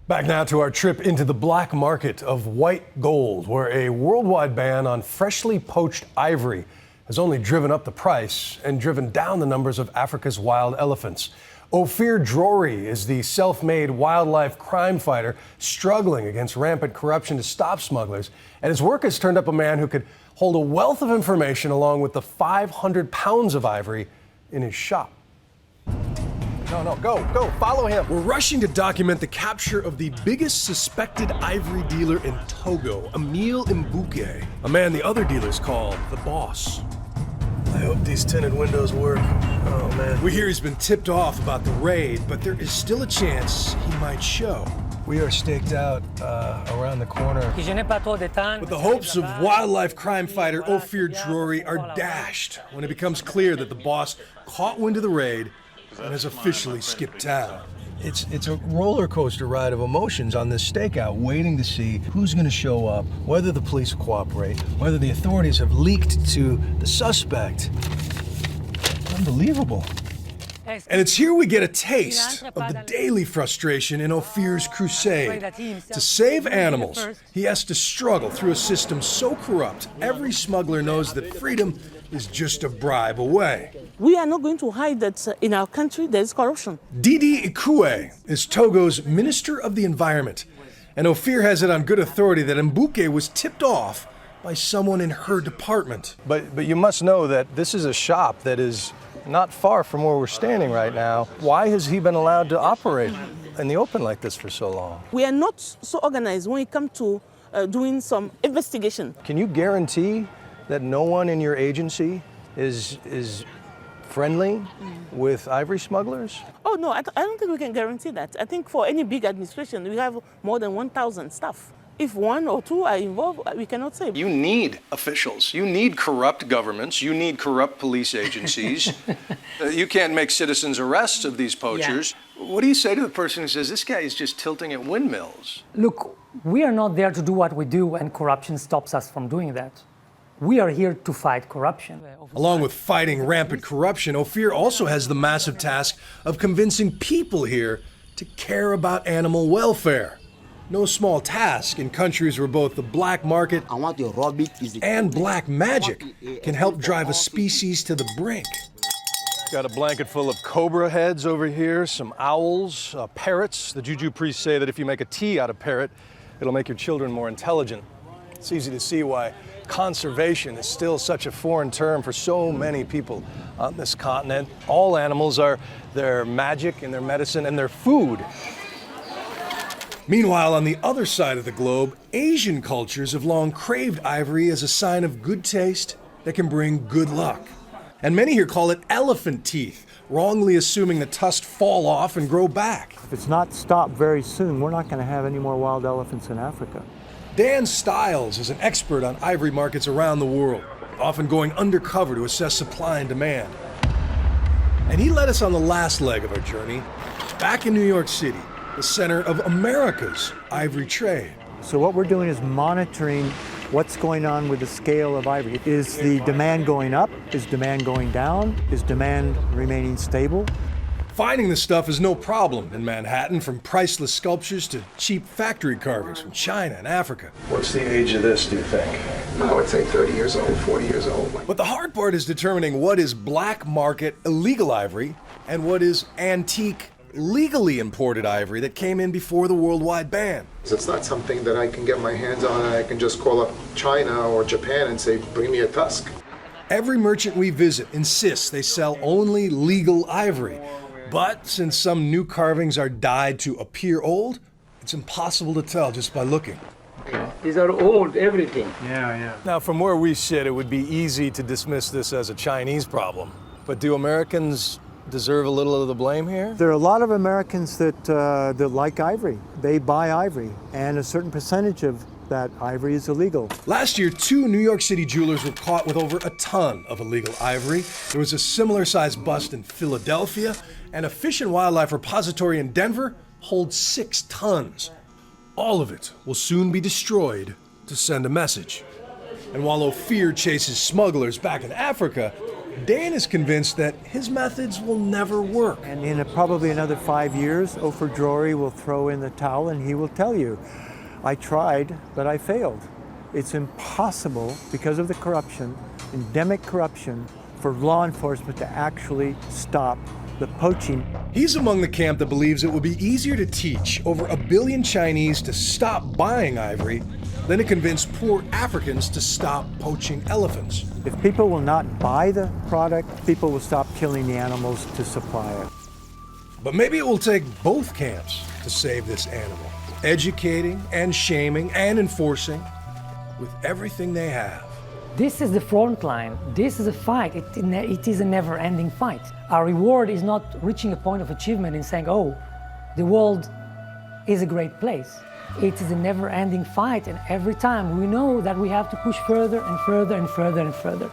Back now to our trip into the black market of white gold, where a worldwide ban on freshly poached ivory has only driven up the price and driven down the numbers of Africa's wild elephants. Ophir Drory is the self-made wildlife crime fighter struggling against rampant corruption to stop smugglers, and his work has turned up a man who could hold a wealth of information along with the 500 pounds of ivory in his shop. No, go, follow him. We're rushing to document the capture of the biggest suspected ivory dealer in Togo, Emile Mbuke, a man the other dealers call the boss. I hope these tinted windows work. Oh, man. We hear he's been tipped off about the raid, but there is still a chance he might show. We are staked out around the corner. But the hopes of wildlife crime fighter Ophir Drory are dashed when it becomes clear that the boss caught wind of the raid and has officially skipped town. It's a roller coaster ride of emotions on this stakeout, waiting to see who's going to show up, whether the police cooperate, whether the authorities have leaked to the suspect. Unbelievable. And it's here we get a taste of the daily frustration in Ophir's crusade. To save animals, he has to struggle through a system so corrupt, every smuggler knows that freedom is just a bribe away. We are not going to hide that in our country there is corruption. Didi Ikue is Togo's Minister of the Environment, and Ophir has it on good authority that Mbuke was tipped off by someone in her department. But you must know that this is a shop that is not far from where we're standing right now. Why has he been allowed to operate in the open like this for so long? We are not so organized when it comes to doing some investigation. Can you guarantee that no one in your agency is friendly with ivory smugglers? Oh no, I don't think we can guarantee that. I think for any big administration, we have more than 1,000 staff. If one or two are involved, we cannot say. You need officials. You need corrupt governments. You need corrupt police agencies. You can't make citizens arrests of these poachers. Yeah. What do you say to the person who says, this guy is just tilting at windmills? Look, we are not there to do what we do, and corruption stops us from doing that. We are here to fight corruption. Along with fighting rampant corruption, Ophir also has the massive task of convincing people here to care about animal welfare. No small task in countries where both the black market and black magic can help drive a species to the brink. Got a blanket full of cobra heads over here, some owls, parrots. The juju priests say that if you make a tea out of parrot, it'll make your children more intelligent. It's easy to see why conservation is still such a foreign term for so many people on this continent. All animals are their magic and their medicine and their food. Meanwhile, on the other side of the globe, Asian cultures have long craved ivory as a sign of good taste that can bring good luck. And many here call it elephant teeth, wrongly assuming the tusks fall off and grow back. If it's not stopped very soon, we're not going to have any more wild elephants in Africa. Dan Stiles is an expert on ivory markets around the world, often going undercover to assess supply and demand. And he led us on the last leg of our journey, back in New York City, the center of America's ivory trade. So what we're doing is monitoring what's going on with the scale of ivory. Is the demand going up? Is demand going down? Is demand remaining stable? Finding this stuff is no problem in Manhattan, from priceless sculptures to cheap factory carvings from China and Africa. What's the age of this, do you think? I would say 30 years old, 40 years old. But the hard part is determining what is black market illegal ivory and what is antique legally imported ivory that came in before the worldwide ban. It's not something that I can get my hands on and I can just call up China or Japan and say, bring me a tusk. Every merchant we visit insists they sell only legal ivory. But since some new carvings are dyed to appear old, it's impossible to tell just by looking. These are old, everything. Yeah. Now, from where we sit, it would be easy to dismiss this as a Chinese problem. But do Americans deserve a little of the blame here? There are a lot of Americans that like ivory. They buy ivory, and a certain percentage of that ivory is illegal. Last year, 2 New York City jewelers were caught with over a ton of illegal ivory. There was a similar-sized bust in Philadelphia, and a Fish and Wildlife repository in Denver holds 6 tons. All of it will soon be destroyed to send a message. And while Ophir chases smugglers back in Africa, Dan is convinced that his methods will never work. And in probably another 5 years, Ofer Drury will throw in the towel and he will tell you, I tried, but I failed. It's impossible, because of the corruption, endemic corruption, for law enforcement to actually stop the poaching. He's among the camp that believes it would be easier to teach over 1 billion Chinese to stop buying ivory than to convince poor Africans to stop poaching elephants. If people will not buy the product, people will stop killing the animals to supply it. But maybe it will take both camps to save this animal, educating and shaming and enforcing with everything they have. This is the front line. This is a fight. It is a never-ending fight. Our reward is not reaching a point of achievement and saying, oh, the world is a great place. It is a never-ending fight, and every time we know that we have to push further and further and further and further.